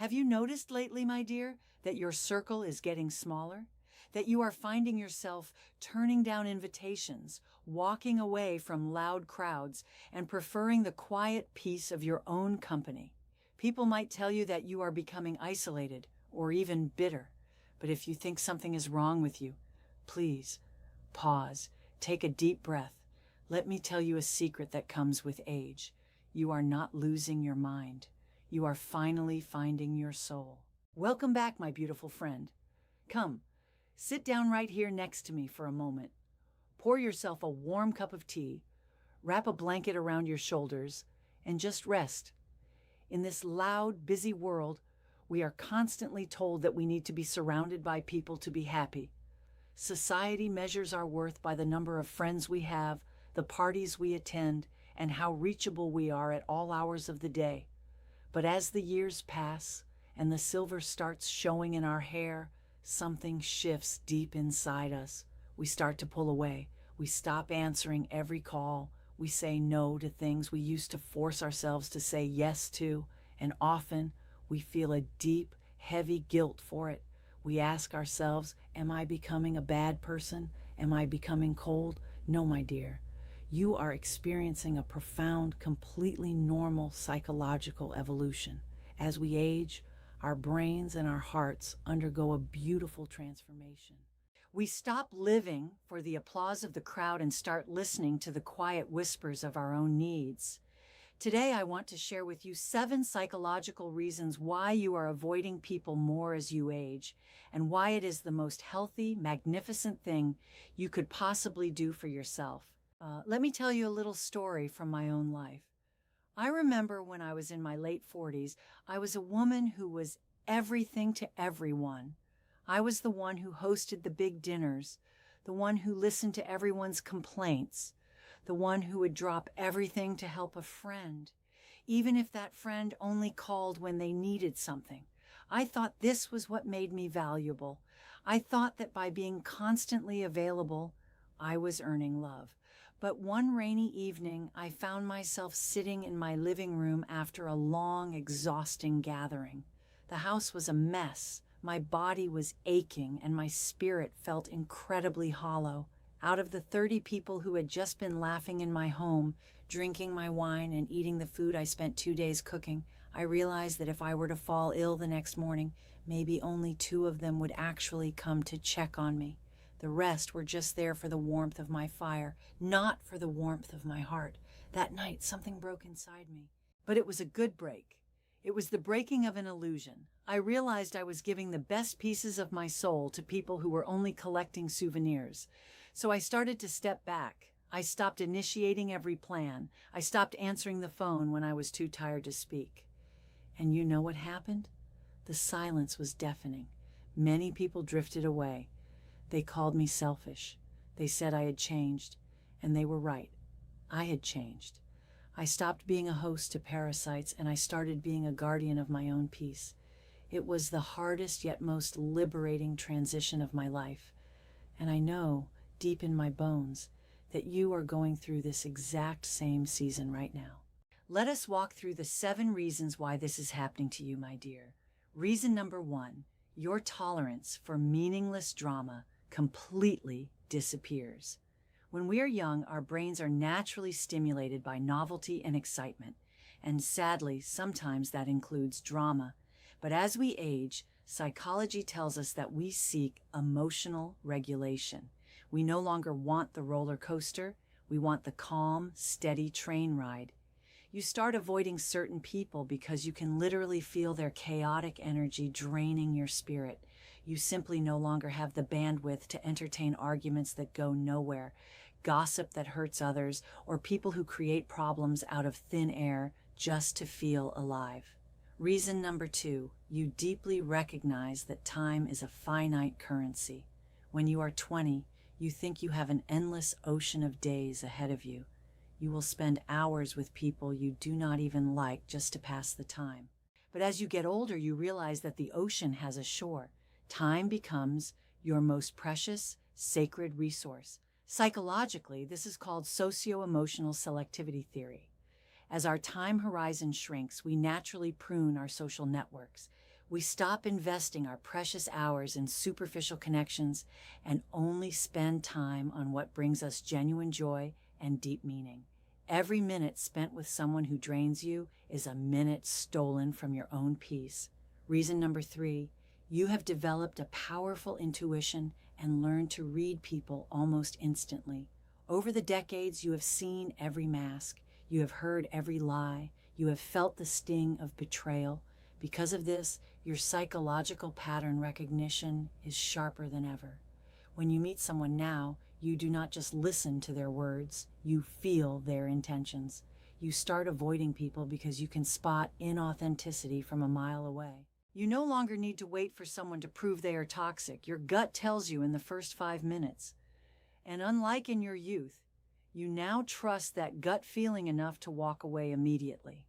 Have you noticed lately, my dear, that your circle is getting smaller? That you are finding yourself turning down invitations, walking away from loud crowds, and preferring the quiet peace of your own company? People might tell you that you are becoming isolated or even bitter. But if you think something is wrong with you, please pause, take a deep breath. Let me tell you a secret that comes with age. You are not losing your mind. You are finally finding your soul. Welcome back, my beautiful friend. Come, sit down right here next to me for a moment. Pour yourself a warm cup of tea, wrap a blanket around your shoulders, and just rest. In this loud, busy world, we are constantly told that we need to be surrounded by people to be happy. Society measures our worth by the number of friends we have, the parties we attend, and how reachable we are at all hours of the day. But as the years pass and the silver starts showing in our hair, something shifts deep inside us. We start to pull away. We stop answering every call. We say no to things we used to force ourselves to say yes to, and often we feel a deep, heavy guilt for it. We ask ourselves, am I becoming a bad person? Am I becoming cold? No, my dear. You are experiencing a profound, completely normal psychological evolution. As we age, our brains and our hearts undergo a beautiful transformation. We stop living for the applause of the crowd and start listening to the quiet whispers of our own needs. Today, I want to share with you 7 psychological reasons why you are avoiding people more as you age, and why it is the most healthy, magnificent thing you could possibly do for yourself. Let me tell you a little story from my own life. I remember when I was in my late 40s, I was a woman who was everything to everyone. I was the one who hosted the big dinners, the one who listened to everyone's complaints, the one who would drop everything to help a friend, even if that friend only called when they needed something. I thought this was what made me valuable. I thought that by being constantly available, I was earning love. But one rainy evening, I found myself sitting in my living room after a long, exhausting gathering. The house was a mess. My body was aching, and my spirit felt incredibly hollow. Out of the 30 people who had just been laughing in my home, drinking my wine and eating the food I spent 2 days cooking, I realized that if I were to fall ill the next morning, maybe only 2 of them would actually come to check on me. The rest were just there for the warmth of my fire, not for the warmth of my heart. That night, something broke inside me. But it was a good break. It was the breaking of an illusion. I realized I was giving the best pieces of my soul to people who were only collecting souvenirs. So I started to step back. I stopped initiating every plan. I stopped answering the phone when I was too tired to speak. And you know what happened? The silence was deafening. Many people drifted away. They called me selfish. They said I had changed, and they were right. I had changed. I stopped being a host to parasites, and I started being a guardian of my own peace. It was the hardest yet most liberating transition of my life. And I know, deep in my bones, that you are going through this exact same season right now. Let us walk through the 7 reasons why this is happening to you, my dear. Reason number 1, your tolerance for meaningless drama completely disappears. When we are young, our brains are naturally stimulated by novelty and excitement, and sadly, sometimes that includes drama. But as we age, psychology tells us that we seek emotional regulation. We no longer want the roller coaster, we want the calm, steady train ride. You start avoiding certain people because you can literally feel their chaotic energy draining your spirit. You simply no longer have the bandwidth to entertain arguments that go nowhere, gossip that hurts others, or people who create problems out of thin air just to feel alive. Reason number 2, you deeply recognize that time is a finite currency. When you are 20, you think you have an endless ocean of days ahead of you. You will spend hours with people you do not even like just to pass the time. But as you get older, you realize that the ocean has a shore. Time becomes your most precious, sacred resource. Psychologically, this is called socio-emotional selectivity theory. As our time horizon shrinks, we naturally prune our social networks. We stop investing our precious hours in superficial connections and only spend time on what brings us genuine joy and deep meaning. Every minute spent with someone who drains you is a minute stolen from your own peace. Reason number 3, you have developed a powerful intuition and learned to read people almost instantly. Over the decades, you have seen every mask, you have heard every lie, you have felt the sting of betrayal. Because of this, your psychological pattern recognition is sharper than ever. When you meet someone now, you do not just listen to their words, you feel their intentions. You start avoiding people because you can spot inauthenticity from a mile away. You no longer need to wait for someone to prove they are toxic. Your gut tells you in the first 5 minutes. And unlike in your youth, you now trust that gut feeling enough to walk away immediately.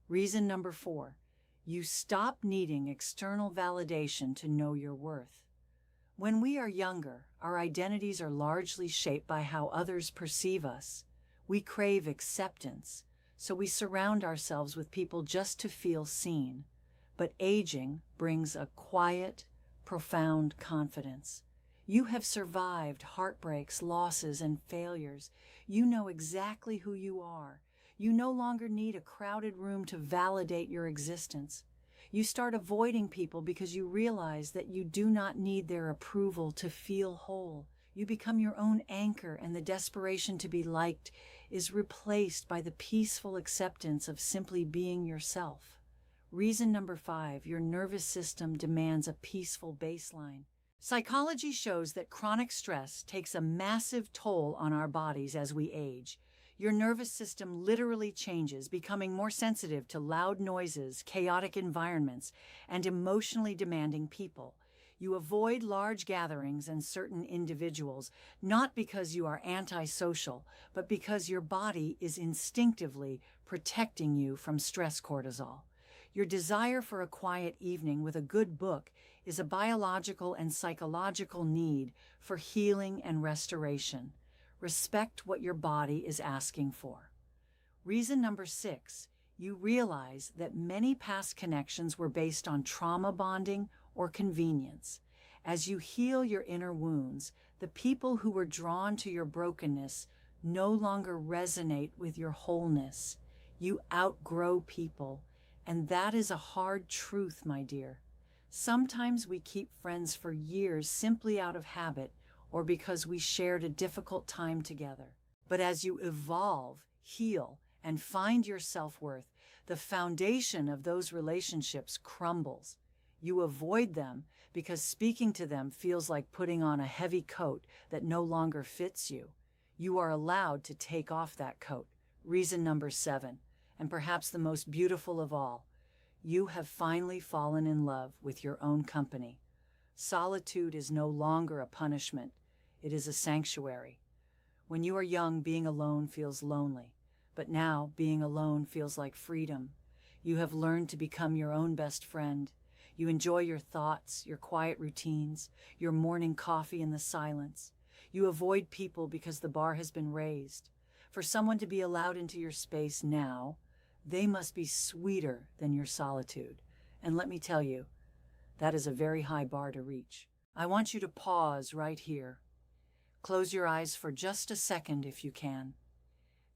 Reason number 4, you stop needing external validation to know your worth. When we are younger, our identities are largely shaped by how others perceive us. We crave acceptance, so we surround ourselves with people just to feel seen. But aging brings a quiet, profound confidence. You have survived heartbreaks, losses, and failures. You know exactly who you are. You no longer need a crowded room to validate your existence. You start avoiding people because you realize that you do not need their approval to feel whole. You become your own anchor, and the desperation to be liked is replaced by the peaceful acceptance of simply being yourself. Reason number 5, your nervous system demands a peaceful baseline. Psychology shows that chronic stress takes a massive toll on our bodies as we age. Your nervous system literally changes, becoming more sensitive to loud noises, chaotic environments, and emotionally demanding people. You avoid large gatherings and certain individuals, not because you are antisocial, but because your body is instinctively protecting you from stress cortisol. Your desire for a quiet evening with a good book is a biological and psychological need for healing and restoration. Respect what your body is asking for. Reason number 6, you realize that many past connections were based on trauma bonding or convenience. As you heal your inner wounds, the people who were drawn to your brokenness no longer resonate with your wholeness. You outgrow people, and that is a hard truth, my dear. Sometimes we keep friends for years simply out of habit or because we shared a difficult time together. But as you evolve, heal, and find your self-worth, the foundation of those relationships crumbles. You avoid them because speaking to them feels like putting on a heavy coat that no longer fits you. You are allowed to take off that coat. Reason number 7, and perhaps the most beautiful of all, you have finally fallen in love with your own company. Solitude is no longer a punishment. It is a sanctuary. When you are young, being alone feels lonely, but now being alone feels like freedom. You have learned to become your own best friend. You enjoy your thoughts, your quiet routines, your morning coffee in the silence. You avoid people because the bar has been raised. For someone to be allowed into your space now, they must be sweeter than your solitude. And let me tell you, that is a very high bar to reach. I want you to pause right here. Close your eyes for just a second if you can.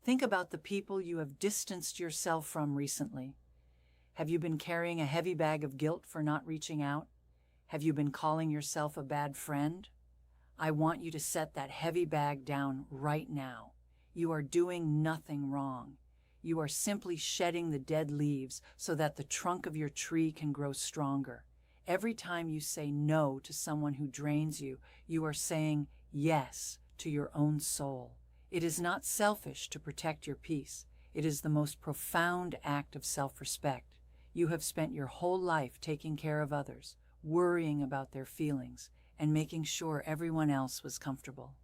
Think about the people you have distanced yourself from recently. Have you been carrying a heavy bag of guilt for not reaching out? Have you been calling yourself a bad friend? I want you to set that heavy bag down right now. You are doing nothing wrong. You are simply shedding the dead leaves so that the trunk of your tree can grow stronger. Every time you say no to someone who drains you, you are saying yes to your own soul. It is not selfish to protect your peace. It is the most profound act of self-respect. You have spent your whole life taking care of others, worrying about their feelings, and making sure everyone else was comfortable.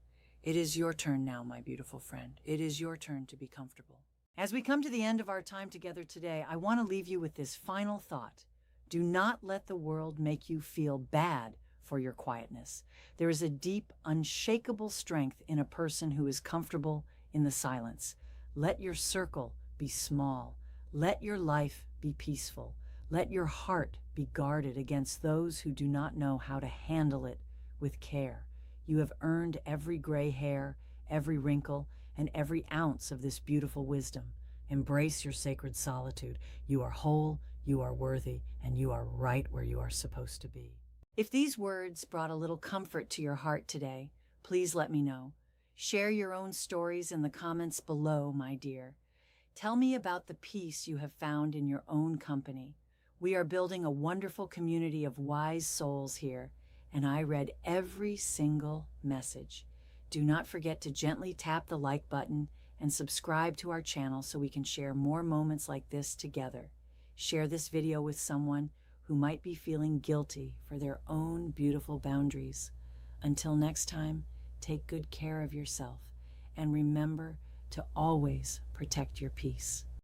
It is your turn now, my beautiful friend. It is your turn to be comfortable. As we come to the end of our time together today, I want to leave you with this final thought. Do not let the world make you feel bad for your quietness. There is a deep, unshakable strength in a person who is comfortable in the silence. Let your circle be small. Let your life be peaceful. Let your heart be guarded against those who do not know how to handle it with care. You have earned every gray hair, every wrinkle, and every ounce of this beautiful wisdom. Embrace your sacred solitude. You are whole, you are worthy, and you are right where you are supposed to be. If these words brought a little comfort to your heart today, please let me know. Share your own stories in the comments below, my dear. Tell me about the peace you have found in your own company. We are building a wonderful community of wise souls here, and I read every single message. Do not forget to gently tap the like button and subscribe to our channel so we can share more moments like this together. Share this video with someone who might be feeling guilty for their own beautiful boundaries. Until next time, take good care of yourself and remember to always protect your peace.